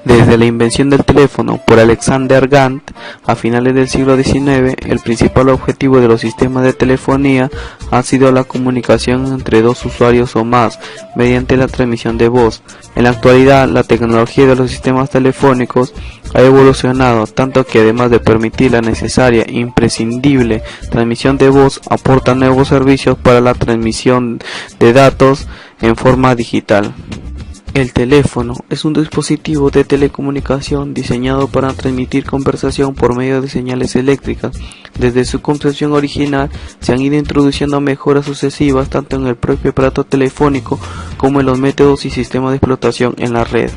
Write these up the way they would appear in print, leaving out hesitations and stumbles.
Desde la invención del teléfono por Alexander Graham a finales del siglo XIX, el principal objetivo de los sistemas de telefonía ha sido la comunicación entre dos usuarios o más mediante la transmisión de voz. En la actualidad, la tecnología de los sistemas telefónicos ha evolucionado tanto que, además de permitir la necesaria e imprescindible transmisión de voz, aporta nuevos servicios para la transmisión de datos en forma digital. El teléfono es un dispositivo de telecomunicación diseñado para transmitir conversación por medio de señales eléctricas. Desde su concepción original se han ido introduciendo mejoras sucesivas tanto en el propio aparato telefónico como en los métodos y sistemas de explotación en la red.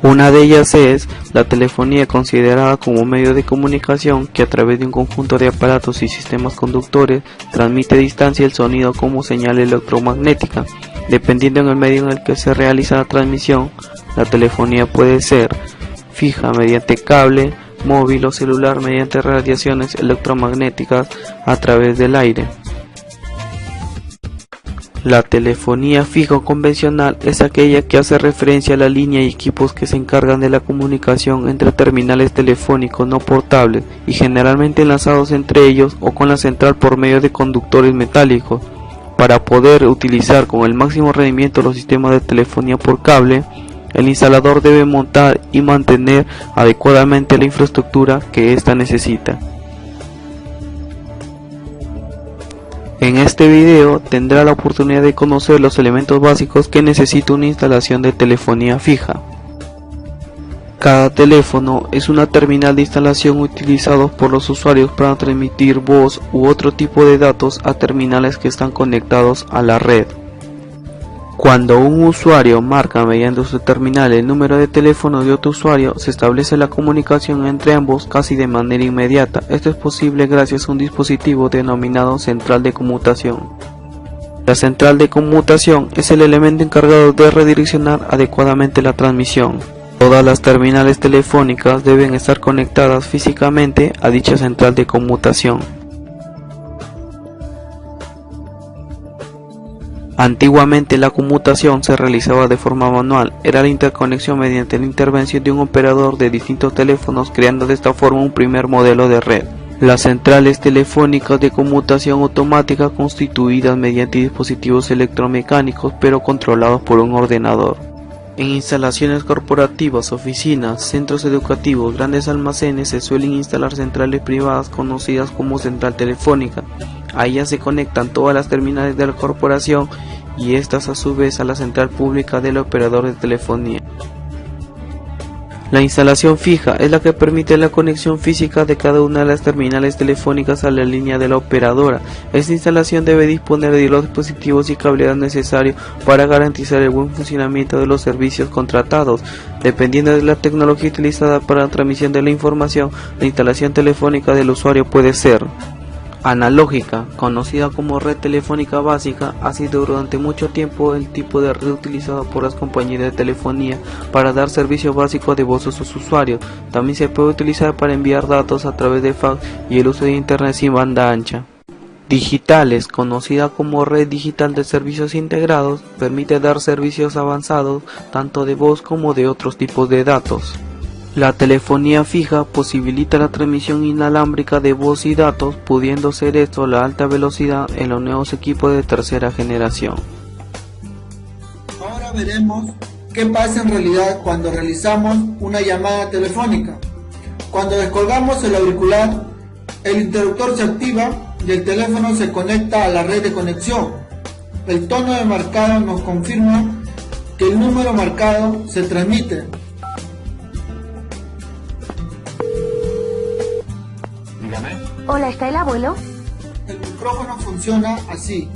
Una de ellas es la telefonía, considerada como medio de comunicación que a través de un conjunto de aparatos y sistemas conductores transmite a distancia el sonido como señal electromagnética. Dependiendo en el medio en el que se realiza la transmisión, la telefonía puede ser fija mediante cable, móvil o celular mediante radiaciones electromagnéticas a través del aire. La telefonía fija o convencional es aquella que hace referencia a la línea y equipos que se encargan de la comunicación entre terminales telefónicos no portables y generalmente enlazados entre ellos o con la central por medio de conductores metálicos. Para poder utilizar con el máximo rendimiento los sistemas de telefonía por cable, el instalador debe montar y mantener adecuadamente la infraestructura que ésta necesita. En este video tendrá la oportunidad de conocer los elementos básicos que necesita una instalación de telefonía fija. Cada teléfono es una terminal de instalación utilizados por los usuarios para transmitir voz u otro tipo de datos a terminales que están conectados a la red. Cuando un usuario marca mediante su terminal el número de teléfono de otro usuario, se establece la comunicación entre ambos casi de manera inmediata. Esto es posible gracias a un dispositivo denominado central de conmutación. La central de conmutación es el elemento encargado de redireccionar adecuadamente la transmisión. Todas las terminales telefónicas deben estar conectadas físicamente a dicha central de conmutación. Antiguamente la conmutación se realizaba de forma manual, era la interconexión mediante la intervención de un operador de distintos teléfonos, creando de esta forma un primer modelo de red. Las centrales telefónicas de conmutación automática constituidas mediante dispositivos electromecánicos pero controlados por un ordenador. En instalaciones corporativas, oficinas, centros educativos, grandes almacenes se suelen instalar centrales privadas conocidas como central telefónica. A ellas se conectan todas las terminales de la corporación y estas a su vez a la central pública del operador de telefonía. La instalación fija es la que permite la conexión física de cada una de las terminales telefónicas a la línea de la operadora. Esta instalación debe disponer de los dispositivos y cableado necesarios para garantizar el buen funcionamiento de los servicios contratados. Dependiendo de la tecnología utilizada para la transmisión de la información, la instalación telefónica del usuario puede ser analógica, conocida como red telefónica básica. Ha sido durante mucho tiempo el tipo de red utilizado por las compañías de telefonía para dar servicio básico de voz a sus usuarios. También se puede utilizar para enviar datos a través de fax y el uso de internet sin banda ancha. Digitales, conocida como red digital de servicios integrados, permite dar servicios avanzados tanto de voz como de otros tipos de datos. La telefonía fija posibilita la transmisión inalámbrica de voz y datos, pudiendo ser esto la alta velocidad en los nuevos equipos de tercera generación. Ahora veremos qué pasa en realidad cuando realizamos una llamada telefónica. Cuando descolgamos el auricular, el interruptor se activa y el teléfono se conecta a la red de conexión. El tono de marcado nos confirma que el número marcado se transmite. Hola, ¿está el abuelo? El micrófono funciona así.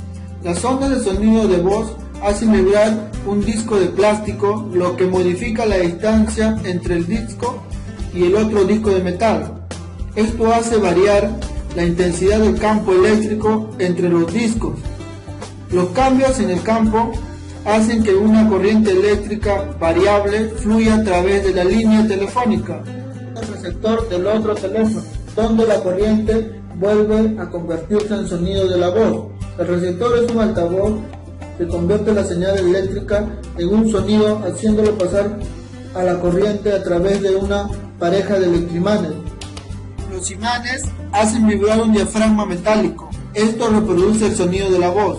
Las ondas de sonido de voz hacen vibrar un disco de plástico, lo que modifica la distancia entre el disco y el otro disco de metal. Esto hace variar la intensidad del campo eléctrico entre los discos. Los cambios en el campo hacen que una corriente eléctrica variable fluya a través de la línea telefónica al receptor del otro teléfono, donde la corriente vuelve a convertirse en sonido de la voz. El receptor es un altavoz que convierte la señal eléctrica en un sonido, haciéndolo pasar a la corriente a través de una pareja de electroimanes. Los imanes hacen vibrar un diafragma metálico. Esto reproduce el sonido de la voz.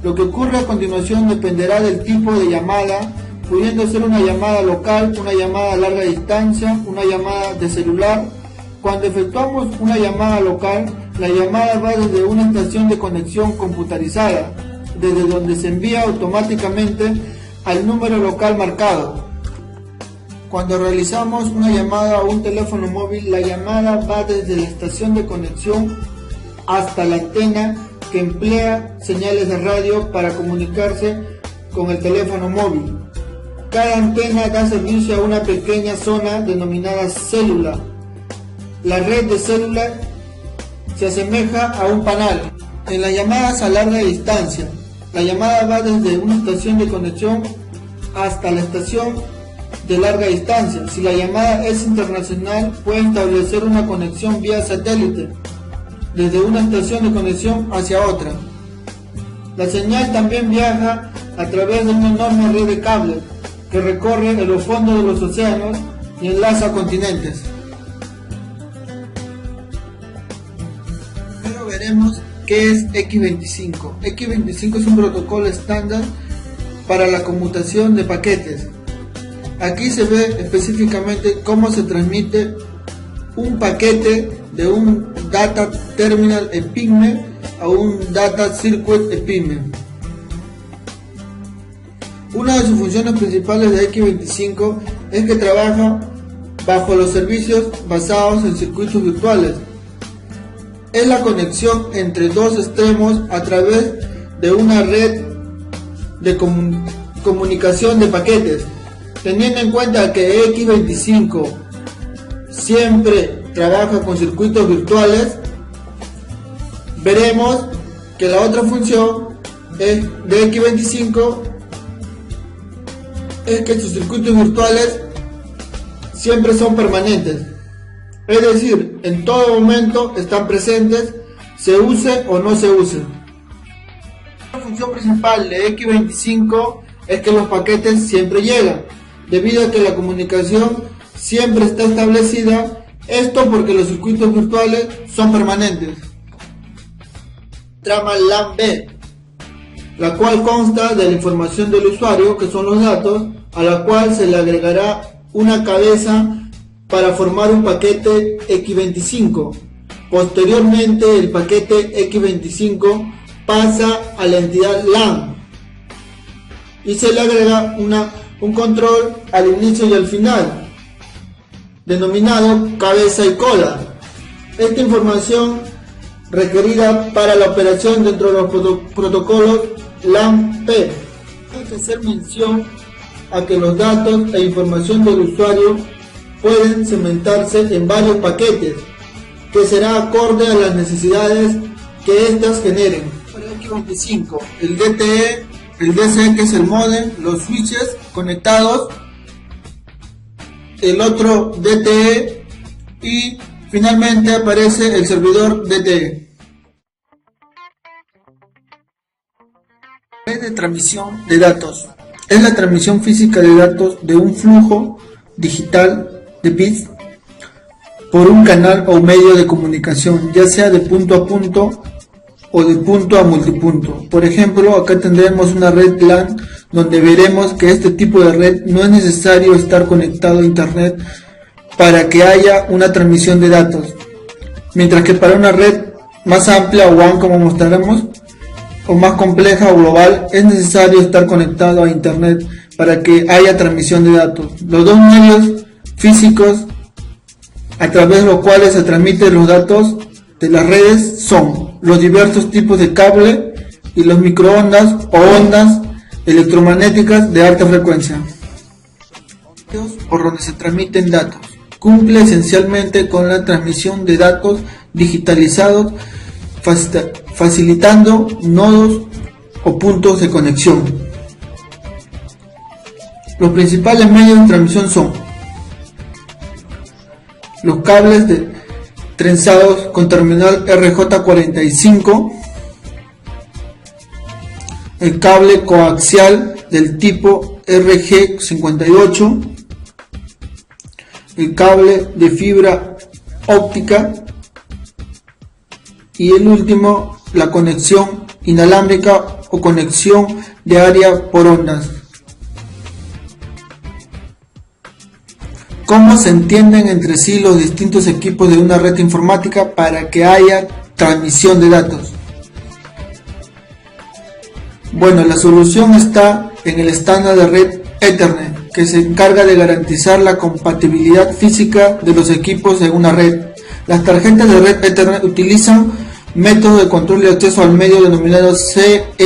Lo que ocurre a continuación dependerá del tipo de llamada, pudiendo ser una llamada local, una llamada a larga distancia, una llamada de celular. Cuando efectuamos una llamada local, la llamada va desde una estación de conexión computarizada, desde donde se envía automáticamente al número local marcado. Cuando realizamos una llamada a un teléfono móvil, la llamada va desde la estación de conexión hasta la antena que emplea señales de radio para comunicarse con el teléfono móvil. Cada antena da servicio a una pequeña zona denominada célula. La red de célula se asemeja a un panal. En las llamadas a larga distancia, la llamada va desde una estación de conexión hasta la estación de larga distancia. Si la llamada es internacional, puede establecer una conexión vía satélite desde una estación de conexión hacia otra. La señal también viaja a través de una enorme red de cables que recorre en los fondos de los océanos y enlaza continentes. Primero veremos qué es X25. X25 es un protocolo estándar para la conmutación de paquetes. Aquí se ve específicamente cómo se transmite un paquete de un Data Terminal EPIGME a un Data Circuit EPIGME. Una de sus funciones principales de X25 es que trabaja bajo los servicios basados en circuitos virtuales. Es la conexión entre dos extremos a través de una red de comunicación de paquetes. Teniendo en cuenta que X25 siempre trabaja con circuitos virtuales, veremos que la otra función de X25 es que sus circuitos virtuales siempre son permanentes. Es decir, en todo momento están presentes, se use o no se use. La función principal de X25 es que los paquetes siempre llegan, debido a que la comunicación siempre está establecida, esto porque los circuitos virtuales son permanentes. Trama LAN-B, la cual consta de la información del usuario, que son los datos, a la cual se le agregará una cabeza para formar un paquete X25. Posteriormente, el paquete X25 pasa a la entidad LAN y se le agrega un control al inicio y al final, denominado cabeza y cola. Esta información requerida para la operación dentro de los protocolos LAN-P. Hay que hacer mención a que los datos e información del usuario pueden segmentarse en varios paquetes, que será acorde a las necesidades que éstas generen. Para X25, el DTE, el DCE, que es el módem, los switches conectados, el otro DTE y finalmente aparece el servidor DTE. Red de transmisión de datos es la transmisión física de datos de un flujo digital de bits por un canal o medio de comunicación, ya sea de punto a punto o de punto a multipunto. Por ejemplo, acá tendremos una red LAN, donde veremos que este tipo de red no es necesario estar conectado a internet para que haya una transmisión de datos, mientras que para una red más amplia o WAN, como mostraremos, o más compleja o global, es necesario estar conectado a internet para que haya transmisión de datos. Los dos medios físicos a través de los cuales se transmiten los datos de las redes son los diversos tipos de cable y los microondas o ondas electromagnéticas de alta frecuencia, por donde se transmiten datos. Cumple esencialmente con la transmisión de datos digitalizados, facilitando nodos o puntos de conexión. Los principales medios de transmisión son los cables trenzados con terminal RJ45, el cable coaxial del tipo RG58, el cable de fibra óptica y el último, la conexión inalámbrica o conexión de área por ondas. ¿Cómo se entienden entre sí los distintos equipos de una red informática para que haya transmisión de datos? Bueno, la solución está en el estándar de red Ethernet, que se encarga de garantizar la compatibilidad física de los equipos de una red. Las tarjetas de red Ethernet utilizan método de control de acceso al medio denominado CSMACD.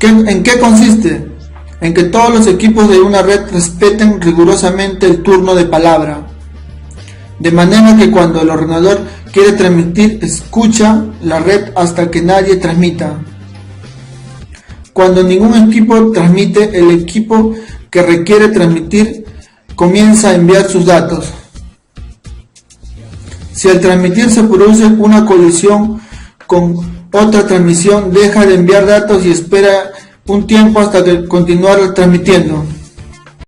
¿En qué consiste? En que todos los equipos de una red respeten rigurosamente el turno de palabra, de manera que cuando el ordenador quiere transmitir, escucha la red hasta que nadie transmita. Cuando ningún equipo transmite, el equipo que requiere transmitir comienza a enviar sus datos. Si al transmitir se produce una colisión con otra transmisión, deja de enviar datos y espera un tiempo hasta que continuar transmitiendo.